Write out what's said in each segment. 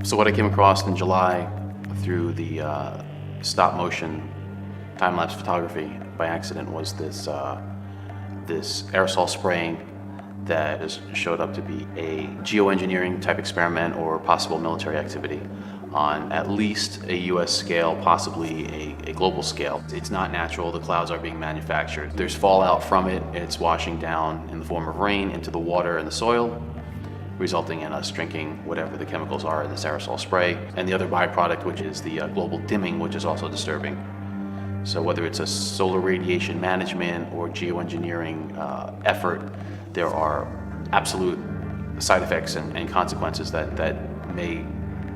So what I came across in July through the stop motion time-lapse photography by accident was this aerosol spraying that showed up to be a geoengineering type experiment or possible military activity on at least a US scale, possibly a global scale. It's not natural, the clouds are being manufactured. There's fallout from it, it's washing down in the form of rain into the water and the soil, resulting in us drinking whatever the chemicals are in this aerosol spray, and the other byproduct, which is the global dimming, which is also disturbing. So whether it's a solar radiation management or geoengineering effort, there are absolute side effects and consequences that may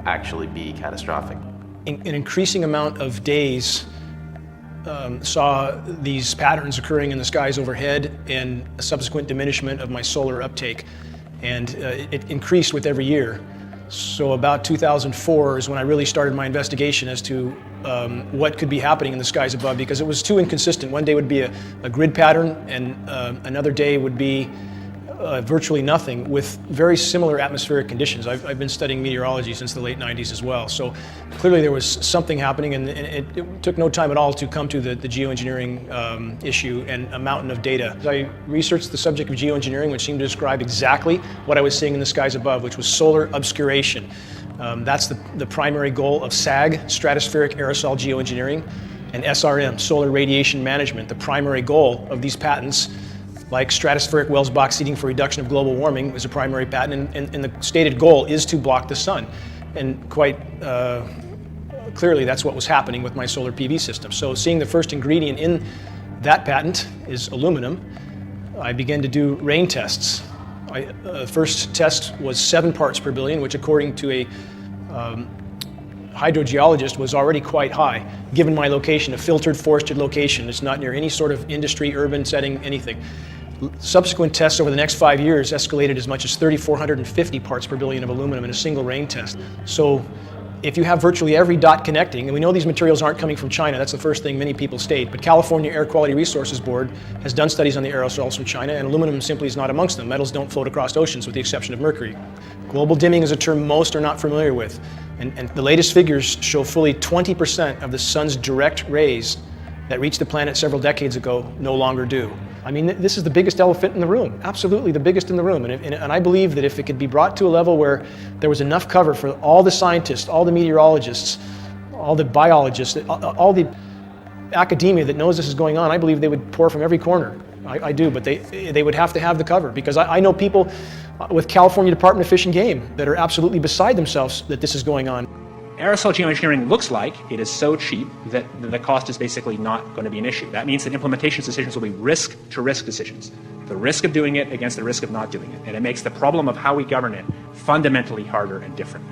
actually be catastrophic. An increasing amount of days saw these patterns occurring in the skies overhead and a subsequent diminishment of my solar uptake. And it increased with every year. So about 2004 is when I really started my investigation as to what could be happening in the skies above, because it was too inconsistent. One day would be a grid pattern, and another day would be virtually nothing, with very similar atmospheric conditions. I've been studying meteorology since the late 90s as well, so clearly there was something happening, and it took no time at all to come to the geoengineering issue and a mountain of data. I researched the subject of geoengineering, which seemed to describe exactly what I was seeing in the skies above, which was solar obscuration. That's the primary goal of SAG, stratospheric aerosol geoengineering, and SRM, solar radiation management. The primary goal of these patents, like stratospheric Wells box seeding for reduction of global warming, is a primary patent, and the stated goal is to block the sun. And quite clearly that's what was happening with my solar PV system. So seeing the first ingredient in that patent is aluminum, I began to do rain tests. The first test was 7 parts per billion, which according to a hydrogeologist was already quite high, given my location, a filtered forested location. It's not near any sort of industry, urban setting, anything. Subsequent tests over the next 5 years escalated as much as 3,450 parts per billion of aluminum in a single rain test. So if you have virtually every dot connecting, and we know these materials aren't coming from China, that's the first thing many people state, but California Air Quality Resources Board has done studies on the aerosols from China, and aluminum simply is not amongst them. Metals don't float across oceans with the exception of mercury. Global dimming is a term most are not familiar with, and the latest figures show fully 20% of the sun's direct rays that reached the planet several decades ago no longer do. I mean, this is the biggest elephant in the room, absolutely the biggest in the room. And I believe that if it could be brought to a level where there was enough cover for all the scientists, all the meteorologists, all the biologists, all the academia that knows this is going on, I believe they would pour from every corner. I do, but they would have to have the cover, because I know people with California Department of Fish and Game that are absolutely beside themselves that this is going on. Aerosol geoengineering looks like it is so cheap that the cost is basically not going to be an issue. That means that implementation decisions will be risk-to-risk decisions. The risk of doing it against the risk of not doing it. And it makes the problem of how we govern it fundamentally harder and different.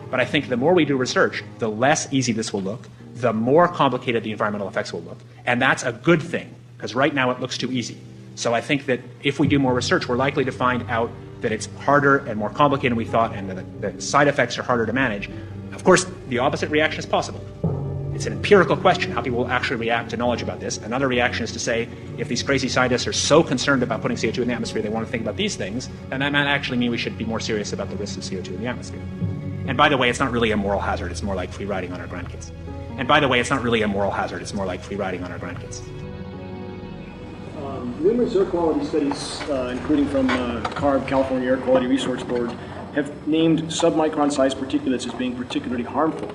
But I think the more we do research, the less easy this will look, the more complicated the environmental effects will look. And that's a good thing, because right now it looks too easy. So I think that if we do more research, we're likely to find out that it's harder and more complicated than we thought, and that the side effects are harder to manage. Of course, the opposite reaction is possible. It's an empirical question how people will actually react to knowledge about this. Another reaction is to say, if these crazy scientists are so concerned about putting CO2 in the atmosphere, they want to think about these things, then that might actually mean we should be more serious about the risks of CO2 in the atmosphere. And by the way, it's not really a moral hazard, it's more like free riding on our grandkids. And by the way, it's not really a moral hazard, it's more like free riding on our grandkids. Numerous air quality studies, including from CARB, California Air Quality Resource Board, have named submicron-sized particulates as being particularly harmful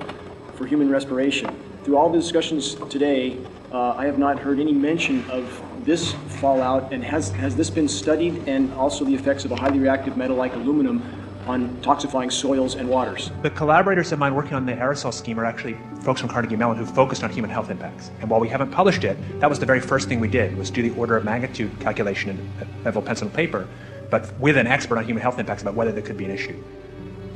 for human respiration. Through all the discussions today, I have not heard any mention of this fallout, and has this been studied, and also the effects of a highly reactive metal like aluminum on toxifying soils and waters? The collaborators of mine working on the aerosol scheme are actually folks from Carnegie Mellon who focused on human health impacts. And while we haven't published it, that was the very first thing we did, was do the order of magnitude calculation in level pencil and paper, but with an expert on human health impacts about whether there could be an issue.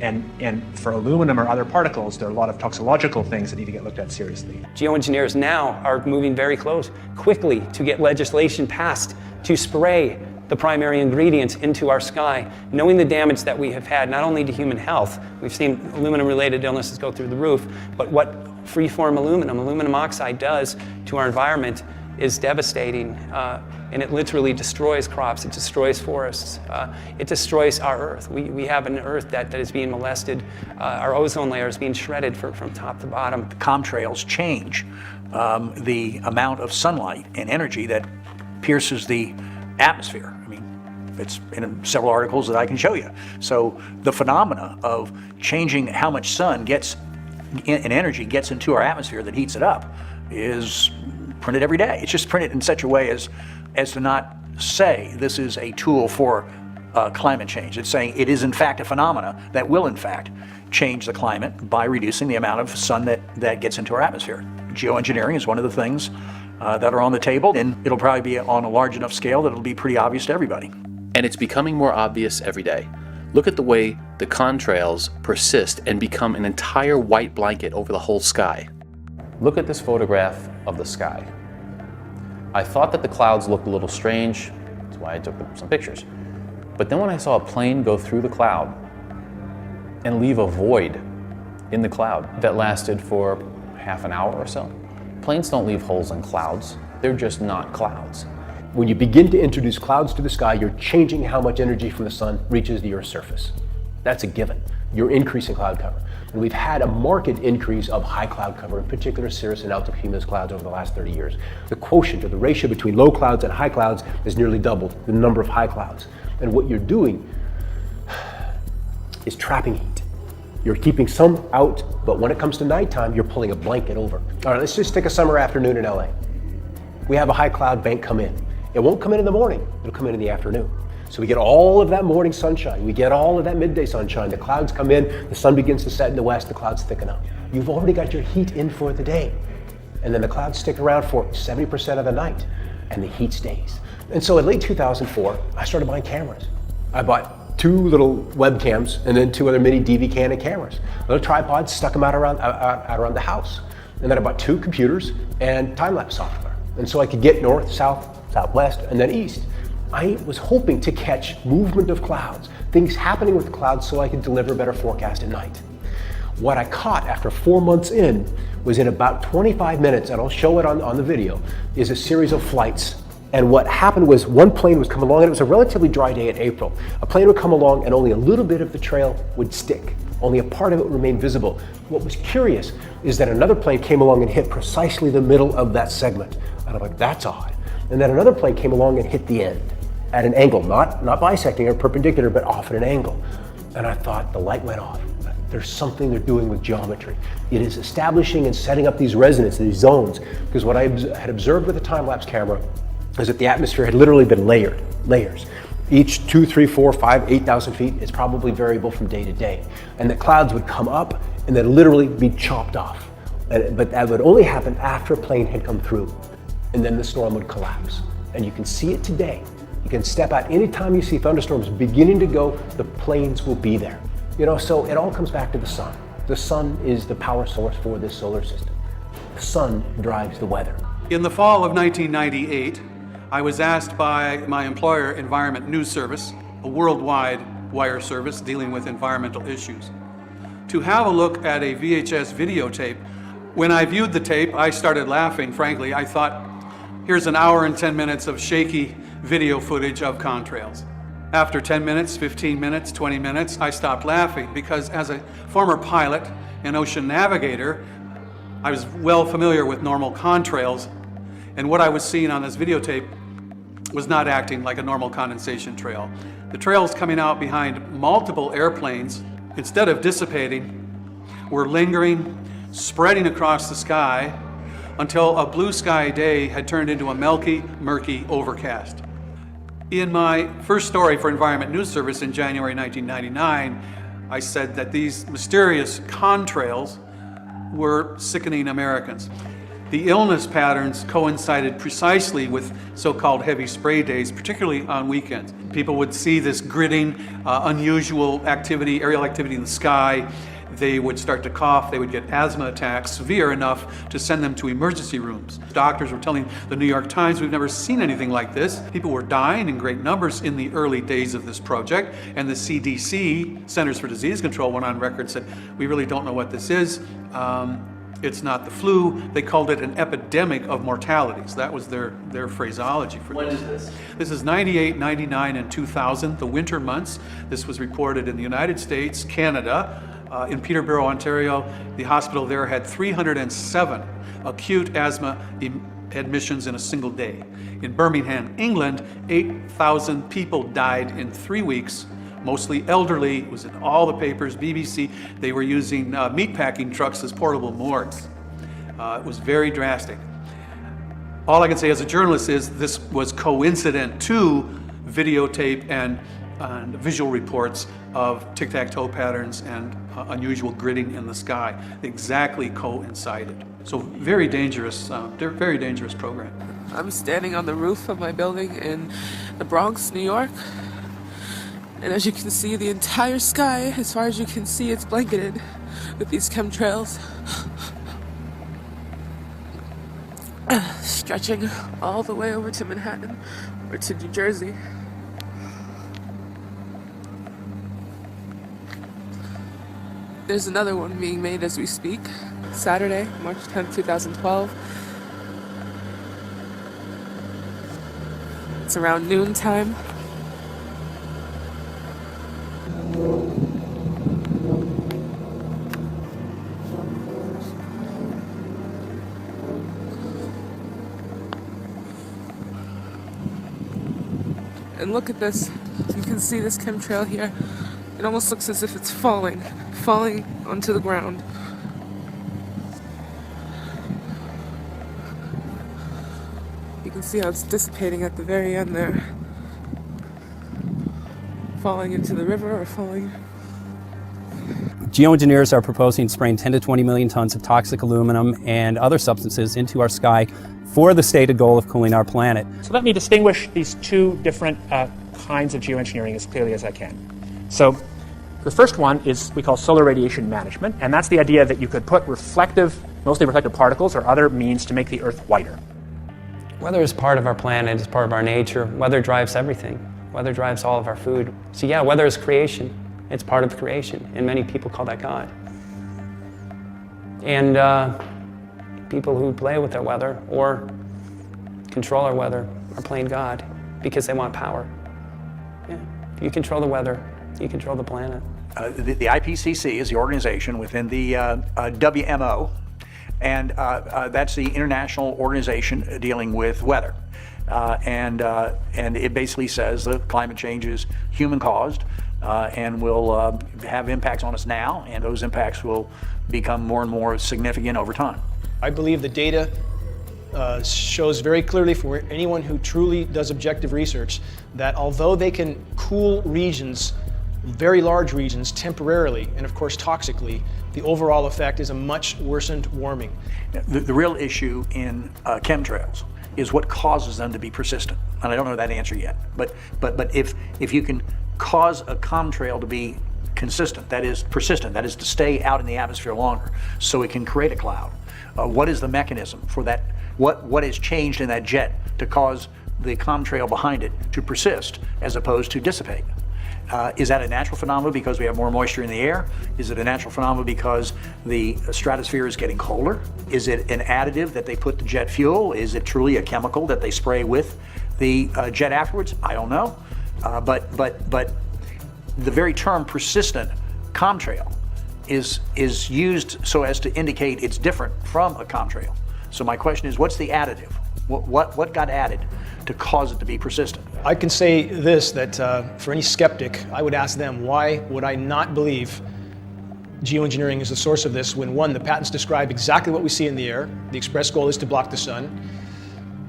And for aluminum or other particles, there are a lot of toxicological things that need to get looked at seriously. Geoengineers now are moving very quickly to get legislation passed to spray the primary ingredients into our sky, knowing the damage that we have had not only to human health, we've seen aluminum-related illnesses go through the roof, but what free-form aluminum oxide does to our environment is devastating, and it literally destroys crops, it destroys forests, it destroys our Earth. We have an Earth that is being molested. Our ozone layer is being shredded from top to bottom. Chemtrails change the amount of sunlight and energy that pierces the atmosphere. I mean, it's in several articles that I can show you. So the phenomena of changing how much sun gets and energy gets into our atmosphere that heats it up is printed every day. It's just printed in such a way as to not say this is a tool for climate change. It's saying it is in fact a phenomena that will in fact change the climate by reducing the amount of sun that gets into our atmosphere. Geoengineering is one of the things that are on the table, and it'll probably be on a large enough scale that it'll be pretty obvious to everybody. And it's becoming more obvious every day. Look at the way the contrails persist and become an entire white blanket over the whole sky. Look at this photograph of the sky. I thought that the clouds looked a little strange, that's why I took some pictures. But then when I saw a plane go through the cloud and leave a void in the cloud that lasted for half an hour or so. Planes don't leave holes in clouds, they're just not clouds. When you begin to introduce clouds to the sky, you're changing how much energy from the sun reaches the Earth's surface. That's a given. You're increasing cloud cover. And we've had a marked increase of high cloud cover, in particular cirrus and altocumulus clouds over the last 30 years. The quotient, or the ratio between low clouds and high clouds, has nearly doubled the number of high clouds. And what you're doing is trapping heat. You're keeping some out, but when it comes to nighttime, you're pulling a blanket over. All right, let's just take a summer afternoon in LA. We have a high cloud bank come in. It won't come in the morning, it'll come in the afternoon. So we get all of that morning sunshine, we get all of that midday sunshine, the clouds come in, the sun begins to set in the west, the clouds thicken up. You've already got your heat in for the day. And then the clouds stick around for 70% of the night, and the heat stays. And so in late 2004, I started buying cameras. I bought 2 little webcams and then 2 other mini DV Canon cameras. Little tripods, stuck them out around the house. And then I bought 2 computers and time-lapse software. And so I could get north, south, southwest, and then east. I was hoping to catch movement of clouds, things happening with the clouds so I could deliver a better forecast at night. What I caught after 4 months in was in about 25 minutes, and I'll show it on the video, is a series of flights. And what happened was one plane was coming along, and it was a relatively dry day in April. A plane would come along and only a little bit of the trail would stick. Only a part of it would remain visible. What was curious is that another plane came along and hit precisely the middle of that segment. And I'm like, that's odd. And then another plane came along and hit the end at an angle, not bisecting or perpendicular, but off at an angle. And I thought the light went off. There's something they're doing with geometry. It is establishing and setting up these resonances, these zones, because what I had observed with a time-lapse camera is that the atmosphere had literally been layers. Each 2, 3, 4, 5, 8,000 feet is probably variable from day to day. And the clouds would come up and then literally be chopped off. But that would only happen after a plane had come through. And then the storm would collapse. And you can see it today. You can step out anytime you see thunderstorms beginning to go, the planes will be there. You know, so it all comes back to the sun. The sun is the power source for this solar system. The sun drives the weather. In the fall of 1998, I was asked by my employer, Environment News Service, a worldwide wire service dealing with environmental issues, to have a look at a VHS videotape. When I viewed the tape, I started laughing, frankly. I thought, here's an hour and 10 minutes of shaky video footage of contrails. After 10 minutes, 15 minutes, 20 minutes, I stopped laughing because as a former pilot and ocean navigator, I was well familiar with normal contrails, and what I was seeing on this videotape was not acting like a normal condensation trail. The trails coming out behind multiple airplanes, instead of dissipating, were lingering, spreading across the sky until a blue sky day had turned into a murky overcast. In my first story for Environment News Service in January 1999, I said that these mysterious contrails were sickening Americans. The illness patterns coincided precisely with so-called heavy spray days, particularly on weekends. People would see this gritting, unusual activity, aerial activity in the sky. They would start to cough, they would get asthma attacks, severe enough to send them to emergency rooms. Doctors were telling the New York Times, we've never seen anything like this. People were dying in great numbers in the early days of this project, and the CDC, Centers for Disease Control, went on record and said, we really don't know what this is. It's not the flu. They called it an epidemic of mortalities. That was their phraseology for this. When is this? This is 98, 99, and 2000, the winter months. This was reported in the United States, Canada. In Peterborough, Ontario, the hospital there had 307 acute asthma admissions in a single day. In Birmingham, England, 8,000 people died in 3 weeks, mostly elderly. It was in all the papers, BBC. They were using meatpacking trucks as portable morgues. It was very drastic. All I can say as a journalist is this was coincident to videotape and visual reports of tic-tac-toe patterns and unusual gridding in the sky. They exactly coincided. So very dangerous program. I'm standing on the roof of my building in the Bronx, New York. And as you can see, the entire sky, as far as you can see, it's blanketed with these chemtrails. Stretching all the way over to Manhattan or to New Jersey. There's another one being made as we speak. Saturday, March 10th, 2012. It's around noontime. And look at this. You can see this chemtrail here. It almost looks as if it's falling onto the ground. You can see how it's dissipating at the very end there. Falling into the river or falling. Geoengineers are proposing spraying 10 to 20 million tons of toxic aluminum and other substances into our sky for the stated goal of cooling our planet. So let me distinguish these two different kinds of geoengineering as clearly as I can. So the first one is we call solar radiation management, and that's the idea that you could put mostly reflective particles or other means to make the Earth whiter. Weather is part of our planet, it's part of our nature. Weather drives everything. Weather drives all of our food. So yeah, weather is creation. It's part of creation, and many people call that God. And people who play with their weather or control our weather are playing God because they want power. Yeah. If you control the weather, you control the planet. The IPCC is the organization within the WMO, and that's the international organization dealing with weather. And it basically says that climate change is human-caused and will have impacts on us now, and those impacts will become more and more significant over time. I believe the data shows very clearly for anyone who truly does objective research that although they can cool regions, very large regions, temporarily and of course toxically, the overall effect is a much worsened warming. The real issue in chemtrails is what causes them to be persistent. And I don't know that answer yet. But if you can cause a chemtrail to be consistent, that is persistent, that is to stay out in the atmosphere longer, so it can create a cloud. What is the mechanism for that? What has changed in that jet to cause the chemtrail behind it to persist as opposed to dissipate? Is that a natural phenomenon because we have more moisture in the air? Is it a natural phenomenon because the stratosphere is getting colder? Is it an additive that they put to jet fuel? Is it truly a chemical that they spray with the jet afterwards? I don't know. But the very term persistent chemtrail is used so as to indicate it's different from a chemtrail. So my question is, what's the additive? What got added to cause it to be persistent? I can say this, that for any skeptic, I would ask them, why would I not believe geoengineering is the source of this when, one, the patents describe exactly what we see in the air. The express goal is to block the sun.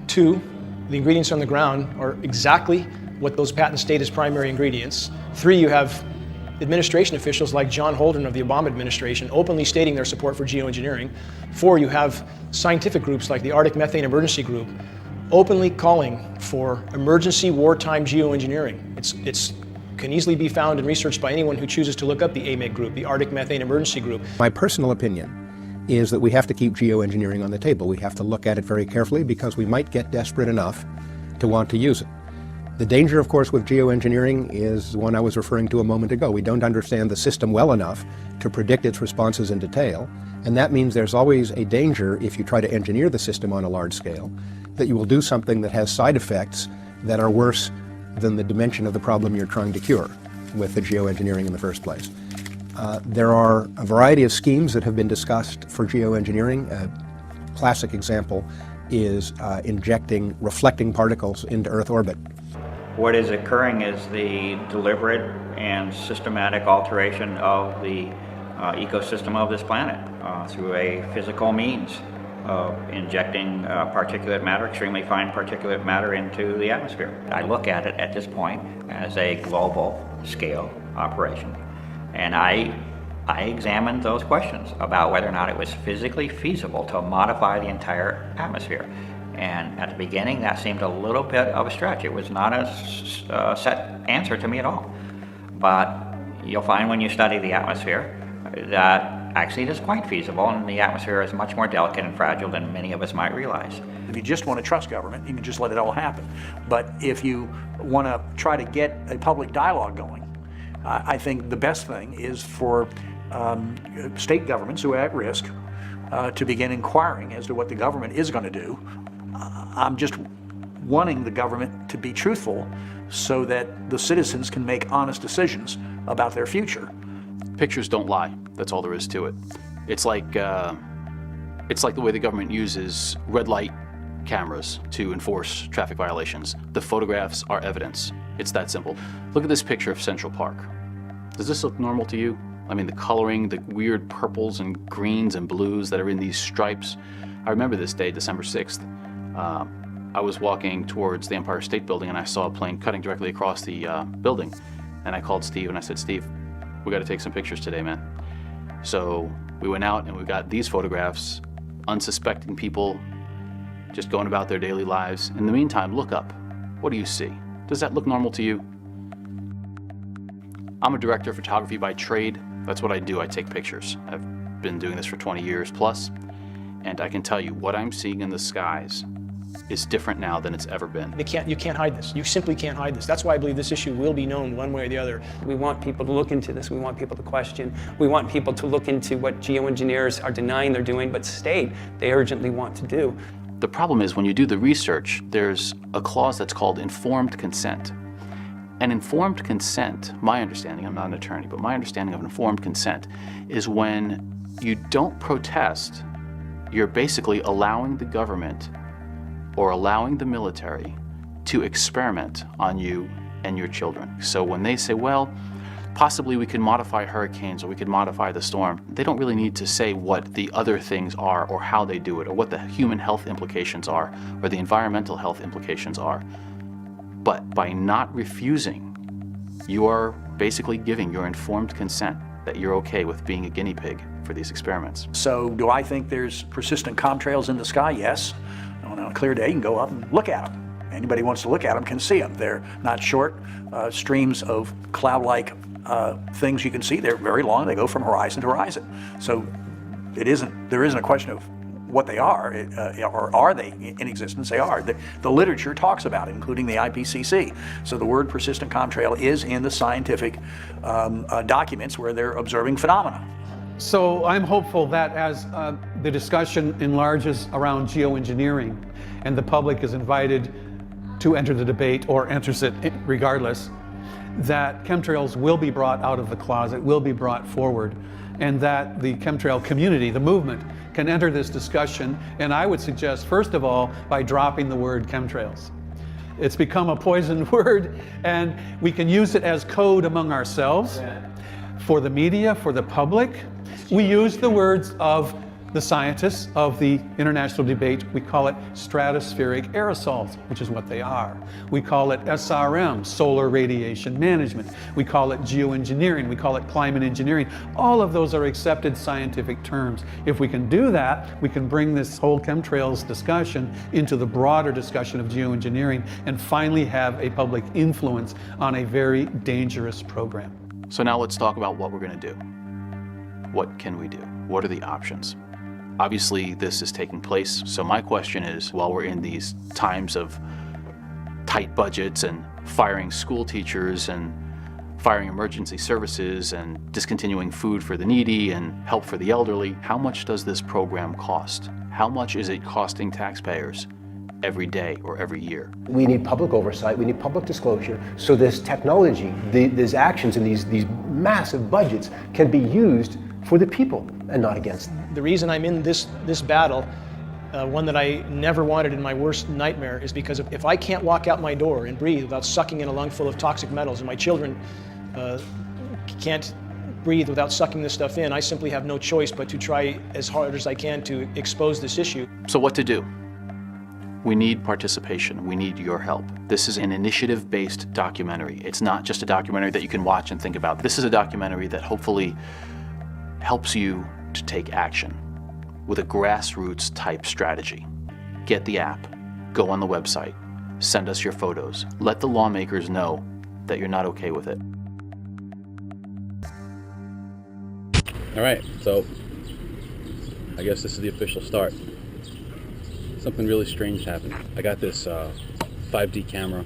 Two, the ingredients on the ground are exactly what those patents state as primary ingredients. Three, you have administration officials like John Holden of the Obama administration openly stating their support for geoengineering. Four, you have scientific groups like the Arctic Methane Emergency Group openly calling for emergency wartime geoengineering. It can easily be found and researched by anyone who chooses to look up the AMEG group, the Arctic Methane Emergency Group. My personal opinion is that we have to keep geoengineering on the table. We have to look at it very carefully because we might get desperate enough to want to use it. The danger, of course, with geoengineering is the one I was referring to a moment ago. We don't understand the system well enough to predict its responses in detail, and that means there's always a danger if you try to engineer the system on a large scale that you will do something that has side effects that are worse than the dimension of the problem you're trying to cure with the geoengineering in the first place. There are a variety of schemes that have been discussed for geoengineering. A classic example is injecting reflecting particles into Earth orbit. What is occurring is the deliberate and systematic alteration of the ecosystem of this planet through a physical means of injecting particulate matter, extremely fine particulate matter, into the atmosphere. I look at it at this point as a global scale operation, and I examined those questions about whether or not it was physically feasible to modify the entire atmosphere. And at the beginning, that seemed a little bit of a stretch. It was not a set answer to me at all. But you'll find when you study the atmosphere that actually it is quite feasible, and the atmosphere is much more delicate and fragile than many of us might realize. If you just want to trust government, you can just let it all happen. But if you want to try to get a public dialogue going, I think the best thing is for state governments who are at risk to begin inquiring as to what the government is going to do. I'm just wanting the government to be truthful so that the citizens can make honest decisions about their future. Pictures don't lie. That's all there is to it. It's like the way the government uses red light cameras to enforce traffic violations. The photographs are evidence. It's that simple. Look at this picture of Central Park. Does this look normal to you? I mean, the coloring, the weird purples and greens and blues that are in these stripes. I remember this day, December 6th. I was walking towards the Empire State Building and I saw a plane cutting directly across the building. And I called Steve and I said, Steve, we got to take some pictures today, man. So we went out and we got these photographs, unsuspecting people just going about their daily lives. In the meantime, look up. What do you see? Does that look normal to you? I'm a director of photography by trade. That's what I do. I take pictures. I've been doing this for 20 years plus, and I can tell you what I'm seeing in the skies is different now than it's ever been. You can't hide this. You simply can't hide this. That's why I believe this issue will be known one way or the other. We want people to look into this. We want people to question. We want people to look into what geoengineers are denying they're doing, but state they urgently want to do. The problem is when you do the research, there's a clause that's called informed consent. And informed consent, my understanding, I'm not an attorney, but my understanding of informed consent is when you don't protest, you're basically allowing the government or allowing the military to experiment on you and your children. So when they say, well, possibly we can modify hurricanes or we could modify the storm, they don't really need to say what the other things are or how they do it or what the human health implications are or the environmental health implications are. But by not refusing, you are basically giving your informed consent that you're okay with being a guinea pig for these experiments. So do I think there's persistent chemtrails in the sky? Yes. On a clear day, you can go up and look at them. Anybody who wants to look at them can see them. They're not short streams of cloud-like things you can see. They're very long. They go from horizon to horizon. So there isn't a question of what they are, or are they in existence? They are. The literature talks about it, including the IPCC. So the word persistent chemtrail is in the scientific documents where they're observing phenomena. So I'm hopeful that as the discussion enlarges around geoengineering and the public is invited to enter the debate or enters it regardless, that chemtrails will be brought out of the closet, will be brought forward, and that the chemtrail community, the movement, can enter this discussion, and I would suggest, first of all, by dropping the word chemtrails. It's become a poisoned word, and we can use it as code among ourselves, for the media, for the public. We use the words of the scientists of the international debate. We call it stratospheric aerosols, which is what they are. We call it SRM, solar radiation management. We call it geoengineering. We call it climate engineering. All of those are accepted scientific terms. If we can do that, we can bring this whole chemtrails discussion into the broader discussion of geoengineering and finally have a public influence on a very dangerous program. So now let's talk about what we're going to do. What can we do? What are the options? Obviously, this is taking place. So my question is, while we're in these times of tight budgets and firing school teachers and firing emergency services and discontinuing food for the needy and help for the elderly. How much does this program cost? How much is it costing taxpayers every day or every year? We need public oversight, we need public disclosure, so this technology, these actions and these massive budgets can be used for the people and not against them. The reason I'm in this battle, one that I never wanted in my worst nightmare, is because if I can't walk out my door and breathe without sucking in a lungful of toxic metals, and my children can't breathe without sucking this stuff in, I simply have no choice but to try as hard as I can to expose this issue. So what to do? We need participation. We need your help. This is an initiative-based documentary. It's not just a documentary that you can watch and think about. This is a documentary that hopefully helps you to take action with a grassroots type strategy. Get the app, go on the website, send us your photos. Let the lawmakers know that you're not okay with it. All right, so I guess this is the official start. Something really strange happened. I got this 5D camera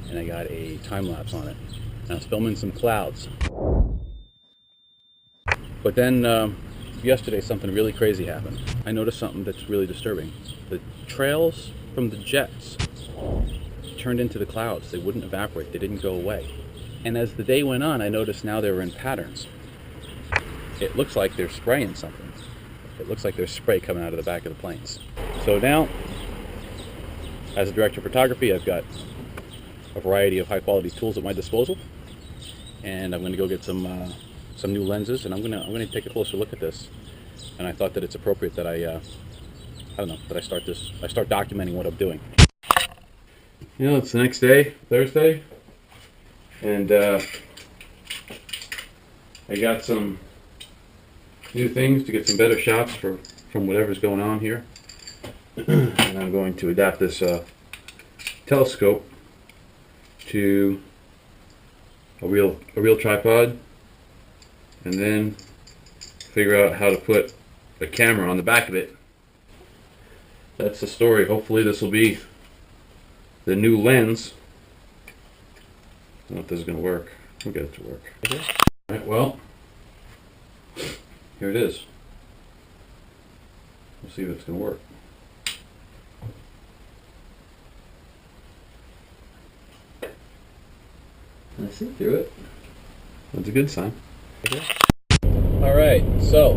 and I got a time lapse on it. And I was filming some clouds. But then yesterday something really crazy happened. I noticed something that's really disturbing. The trails from the jets turned into the clouds. They wouldn't evaporate. They didn't go away. And as the day went on, I noticed now they were in patterns. It looks like they're spraying something. It looks like there's spray coming out of the back of the planes. So now, as a director of photography, I've got a variety of high-quality tools at my disposal, and I'm going to go get some new lenses, and I'm going to take a closer look at this. And I thought that it's appropriate that I start documenting what I'm doing. You know, it's the next day, Thursday, and I got some new things to get some better shots from whatever's going on here. And I'm going to adapt this telescope to a real tripod, and then figure out how to put a camera on the back of it. That's the story. Hopefully this will be the new lens. I don't know if this is going to work. We'll get it to work. Alright, well, here it is. We'll see if it's going to work. I see through it. That's a good sign. Alright, so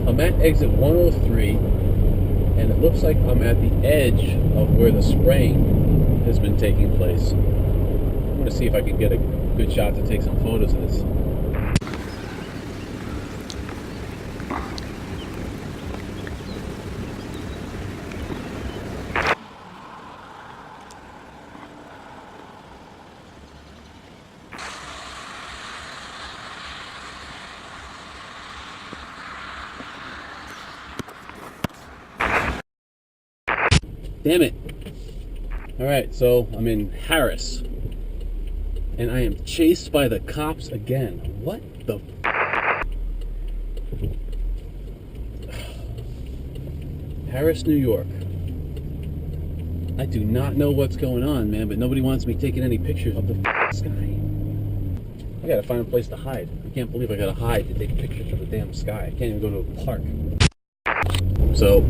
I'm at exit 103, and it looks like I'm at the edge of where the spraying has been taking place. I'm going to see if I can get a good shot to take some photos of this. Damn it. Alright, so I'm in Harris, and I am chased by the cops again. What the Harris, New York. I do not know what's going on, man, but nobody wants me taking any pictures of the sky. I gotta find a place to hide. I can't believe I gotta hide to take pictures of the damn sky. I can't even go to a park. So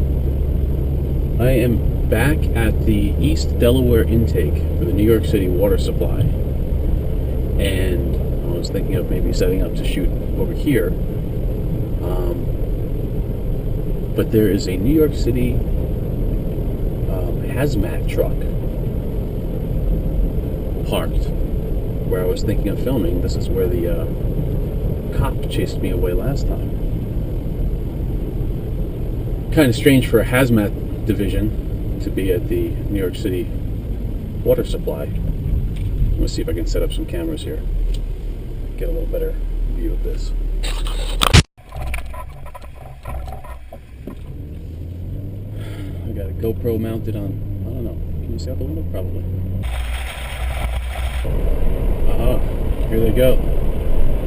I am back at the East Delaware intake for the New York City water supply, and I was thinking of maybe setting up to shoot over here, but there is a New York City hazmat truck parked where I was thinking of filming. This is where the cop chased me away last time. Kind of strange for a hazmat division to be at the New York City water supply. I'm going to see if I can set up some cameras here, get a little better view of this. I got a GoPro mounted on, I don't know, can you see out the window? Probably. Here they go.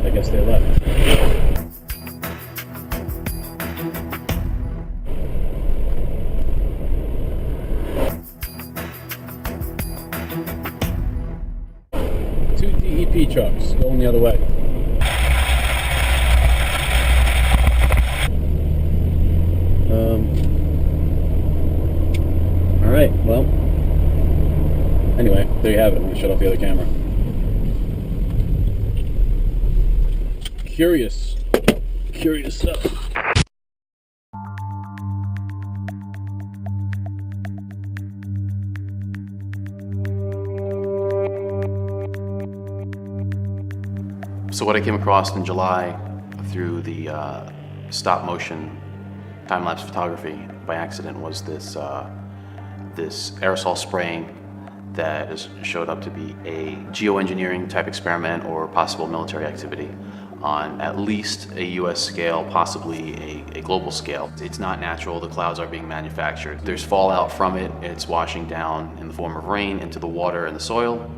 I guess they left. BP trucks going the other way. All right, well, anyway, there you have it. I'm going to shut off the other camera. Curious stuff. So what I came across in July through the stop motion time-lapse photography by accident was this aerosol spraying that showed up to be a geoengineering type experiment or possible military activity on at least a US scale, possibly a global scale. It's not natural, the clouds are being manufactured. There's fallout from it, it's washing down in the form of rain into the water and the soil,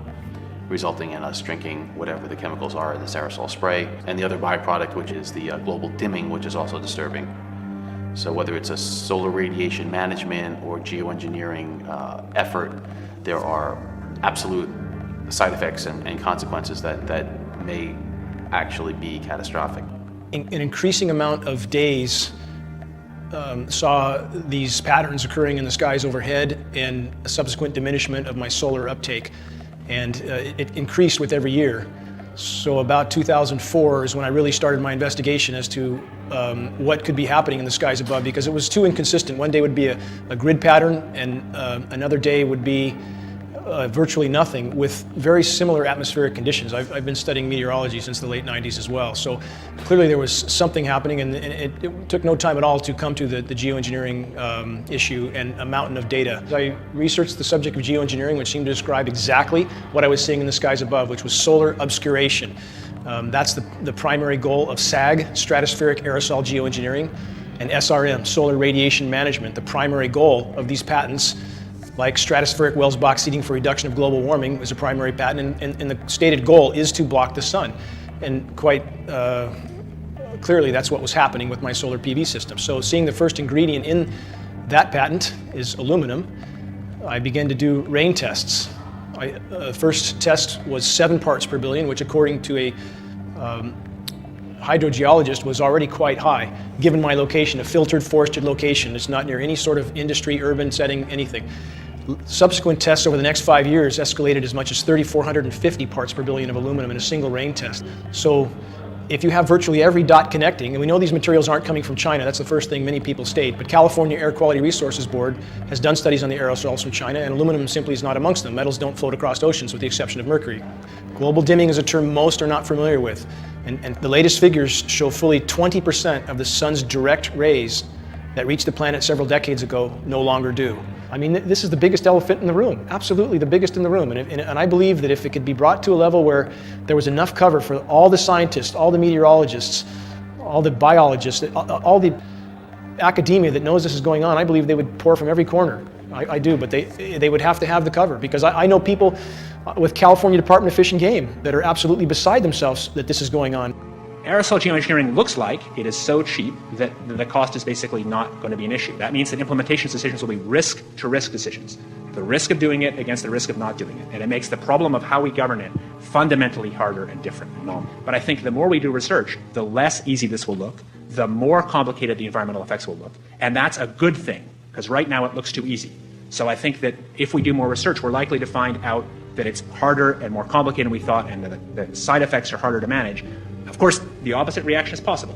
resulting in us drinking whatever the chemicals are in this aerosol spray, and the other byproduct, which is the global dimming, which is also disturbing. So whether it's a solar radiation management or geoengineering effort, there are absolute side effects and consequences that may actually be catastrophic. An increasing amount of days saw these patterns occurring in the skies overhead and a subsequent diminishment of my solar uptake. And it increased with every year. So about 2004 is when I really started my investigation as to what could be happening in the skies above, because it was too inconsistent. One day would be a grid pattern, and another day would be virtually nothing, with very similar atmospheric conditions. I've been studying meteorology since the late 90s as well. So clearly there was something happening, and it took no time at all to come to the geoengineering issue and a mountain of data. I researched the subject of geoengineering, which seemed to describe exactly what I was seeing in the skies above, which was solar obscuration. That's the primary goal of SAG, stratospheric aerosol geoengineering, and SRM, solar radiation management. The primary goal of these patents, like stratospheric Wells box seeding for reduction of global warming, is a primary patent, and the stated goal is to block the sun. And quite clearly that's what was happening with my solar PV system. So seeing the first ingredient in that patent is aluminum, I began to do rain tests. First test was 7 parts per billion, which according to a hydrogeologist was already quite high, given my location, a filtered forested location. It's not near any sort of industry, urban setting, anything. Subsequent tests over the next 5 years escalated as much as 3,450 parts per billion of aluminum in a single rain test. So if you have virtually every dot connecting, and we know these materials aren't coming from China, that's the first thing many people state, but California Air Quality Resources Board has done studies on the aerosols from China, and aluminum simply is not amongst them. Metals don't float across oceans with the exception of mercury. Global dimming is a term most are not familiar with, and the latest figures show fully 20% of the sun's direct rays that reached the planet several decades ago no longer do. I mean, this is the biggest elephant in the room, absolutely the biggest in the room. And I believe that if it could be brought to a level where there was enough cover for all the scientists, all the meteorologists, all the biologists, all the academia that knows this is going on, I believe they would pour from every corner. I do, but they would have to have the cover, because I know people with California Department of Fish and Game that are absolutely beside themselves that this is going on. Aerosol geoengineering looks like it is so cheap that the cost is basically not going to be an issue. That means that implementation decisions will be risk-to-risk decisions. The risk of doing it against the risk of not doing it. And it makes the problem of how we govern it fundamentally harder and different. But I think the more we do research, the less easy this will look, the more complicated the environmental effects will look. And that's a good thing, because right now it looks too easy. So I think that if we do more research, we're likely to find out that it's harder and more complicated than we thought, and that the side effects are harder to manage. Of course, the opposite reaction is possible.